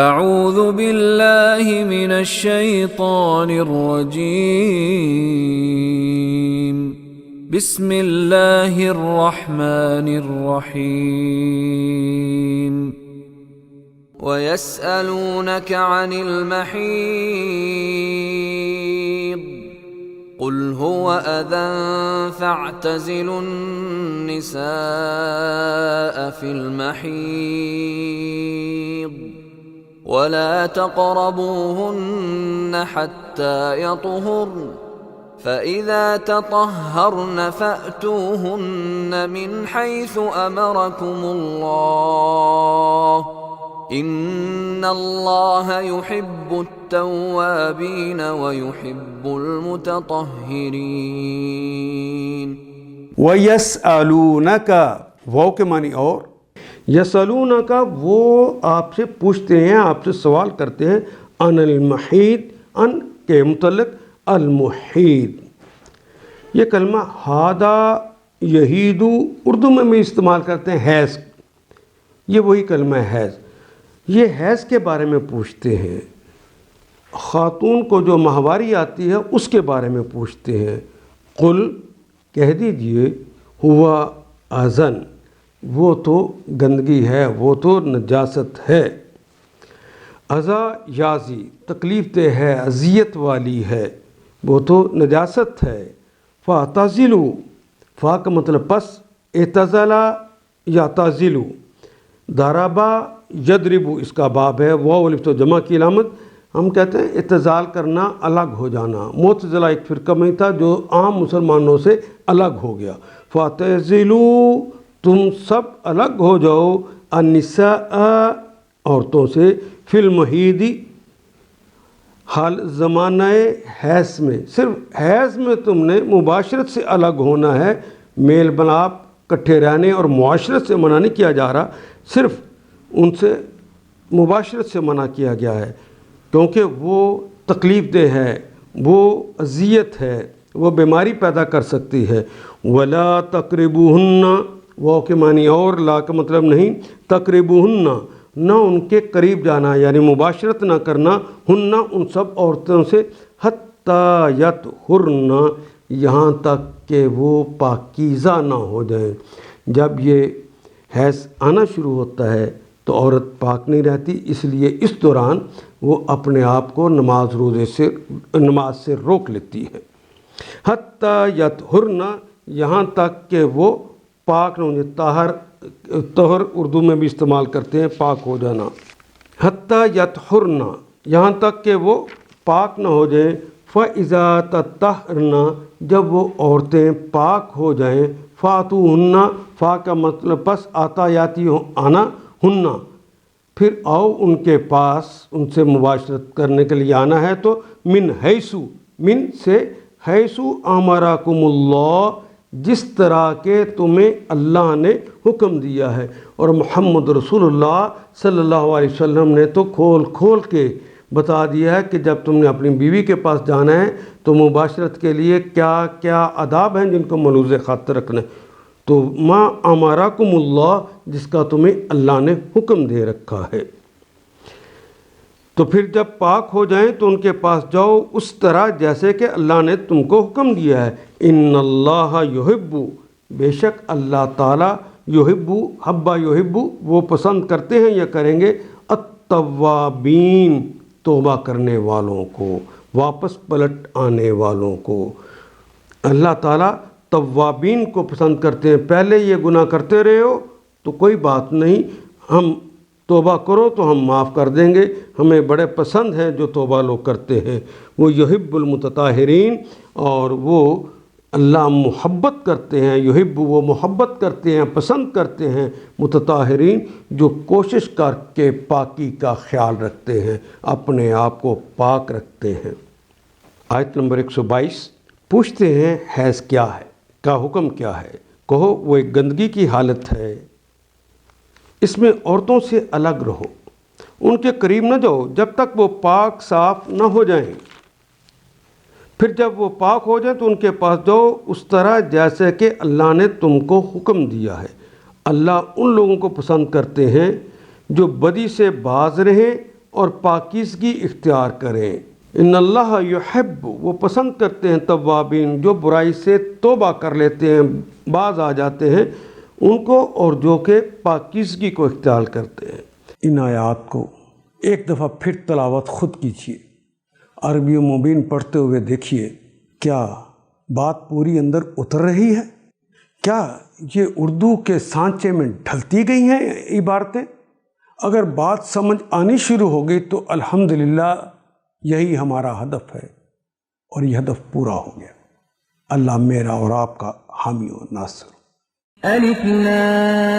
اعوذ باللہ من الشیطان الرجیم بسم اللہ الرحمن الرحیم وَيَسْأَلُونَكَ عَنِ الْمَحِيضِ قُلْ هُوَ أَذًى فَاعْتَزِلُوا النِّسَاءَ فِي الْمَحِيضِ وَلَا تَقْرَبُوهُنَّ حَتَّى يَطْهُرْنَ فَإِذَا تَطَهَّرْنَ فَأْتُوهُنَّ مِنْ حَيْثُ أَمَرَكُمُ اللَّهُ إِنَّ اللَّهَ يُحِبُّ التَّوَّابِينَ وَيُحِبُّ الْمُتَطَهِّرِينَ وَيَسْأَلُونَكَ واو کے معنی اور یسألونکا وہ آپ سے پوچھتے ہیں، آپ سے سوال کرتے ہیں عن المحیض، ان کے متعلق المحیض۔ یہ کلمہ ہادا یہیدو اردو میں بھی استعمال کرتے ہیں حیض، یہ وہی کلمہ ہے حیض۔ یہ حیض کے بارے میں پوچھتے ہیں، خاتون کو جو ماہواری آتی ہے اس کے بارے میں پوچھتے ہیں۔ قل کہہ دیجئے ہوا اذن، وہ تو گندگی ہے، وہ تو نجاست ہے۔ اذا یازی تکلیف دہ ہے، اذیت والی ہے، وہ تو نجاست ہے۔ فاعتزلوا فا کا مطلب پس، اعتزلا یا تعزلو، ضربا یضربو اس کا باب ہے، واو الف تو جمع کی علامت۔ ہم کہتے ہیں اعتزال کرنا، الگ ہو جانا۔ معتزلہ ایک فرقہ میں تھا جو عام مسلمانوں سے الگ ہو گیا۔ فاعتزلوا تم سب الگ ہو جاؤ، النساء عورتوں سے، فی المحیض حال زمانہ حیض میں، صرف حیض میں تم نے مباشرت سے الگ ہونا ہے، میل ملاپ کٹھے رہنے اور معاشرت سے منع نہیں کیا جا رہا، صرف ان سے مباشرت سے منع کیا گیا ہے، کیونکہ وہ تکلیف دہ ہے، وہ اذیت ہے، وہ بیماری پیدا کر سکتی ہے۔ ولا تقربوہن واو کے معنی اور، لا کا مطلب نہیں، تقربوہن نہ ان کے قریب جانا، یعنی مباشرت نہ کرنا، ہن ان سب عورتوں سے، حتی یطہرن یہاں تک کہ وہ پاکیزہ نہ ہو جائیں۔ جب یہ حیض آنا شروع ہوتا ہے تو عورت پاک نہیں رہتی، اس لیے اس دوران وہ اپنے آپ کو نماز سے روک لیتی ہے۔ حتی یطہرن یہاں تک کہ وہ پاک نہ ہو جائے، طہر اردو میں بھی استعمال کرتے ہیں، پاک ہو جانا۔ حتی یطہرن یہاں تک کہ وہ پاک نہ ہو جائیں۔ فَإِذَا تَطَّهَّرْنَ جب وہ عورتیں پاک ہو جائیں، فَأْتُوهُنَّ فا کا مطلب پس، آتا یاتی آنا، ہن پھر آؤ ان کے پاس، ان سے مباشرت کرنے کے لیے آنا ہے تو من حیثو، من سے، حیثو امرکم اللہ جس طرح کہ تمہیں اللہ نے حکم دیا ہے۔ اور محمد رسول اللہ صلی اللہ علیہ وسلم نے تو کھول کھول کے بتا دیا ہے کہ جب تم نے اپنی بیوی کے پاس جانا ہے تو مباشرت کے لیے کیا کیا آداب ہیں جن کو ملوز خاطر رکھنا ہے۔ تو ما امرکم اللہ جس کا تمہیں اللہ نے حکم دے رکھا ہے۔ تو پھر جب پاک ہو جائیں تو ان کے پاس جاؤ اس طرح جیسے کہ اللہ نے تم کو حکم دیا ہے۔ ان اللہ یحب بے شک اللہ تعالیٰ، یحب حبا یحب وہ پسند کرتے ہیں یا کریں گے، التوابین توبہ کرنے والوں کو، واپس پلٹ آنے والوں کو۔ اللہ تعالیٰ توابین کو پسند کرتے ہیں۔ پہلے یہ گناہ کرتے رہے ہو تو کوئی بات نہیں، ہم توبہ کرو تو ہم معاف کر دیں گے، ہمیں بڑے پسند ہیں جو توبہ لوگ کرتے ہیں۔ وہ یحب المتطہرین اور وہ اللہ محبت کرتے ہیں، یحب وہ محبت کرتے ہیں، پسند کرتے ہیں، متطہرین جو کوشش کر کے پاکی کا خیال رکھتے ہیں، اپنے آپ کو پاک رکھتے ہیں۔ آیت نمبر 122 پوچھتے ہیں حیض کیا ہے، کا حکم کیا ہے؟ کہو وہ ایک گندگی کی حالت ہے، اس میں عورتوں سے الگ رہو، ان کے قریب نہ جاؤ جب تک وہ پاک صاف نہ ہو جائیں، پھر جب وہ پاک ہو جائیں تو ان کے پاس جاؤ اس طرح جیسے کہ اللہ نے تم کو حکم دیا ہے۔ اللہ ان لوگوں کو پسند کرتے ہیں جو بدی سے باز رہیں اور پاکیزگی اختیار کریں۔ ان اللہ یحب، وہ پسند کرتے ہیں توابین، جو برائی سے توبہ کر لیتے ہیں، باز آ جاتے ہیں ان کو، اور جو کہ پاکیزگی کو اختیار کرتے ہیں۔ ان آیات کو ایک دفعہ پھر تلاوت خود کیجیے، عربی مبین پڑھتے ہوئے دیکھیے کیا بات پوری اندر اتر رہی ہے، کیا یہ اردو کے سانچے میں ڈھلتی گئی ہیں عبارتیں۔ اگر بات سمجھ آنی شروع ہو گئی تو الحمدللہ یہی ہمارا ہدف ہے، اور یہ ہدف پورا ہو گیا۔ اللہ میرا اور آپ کا حامی و ناصر۔ الف لام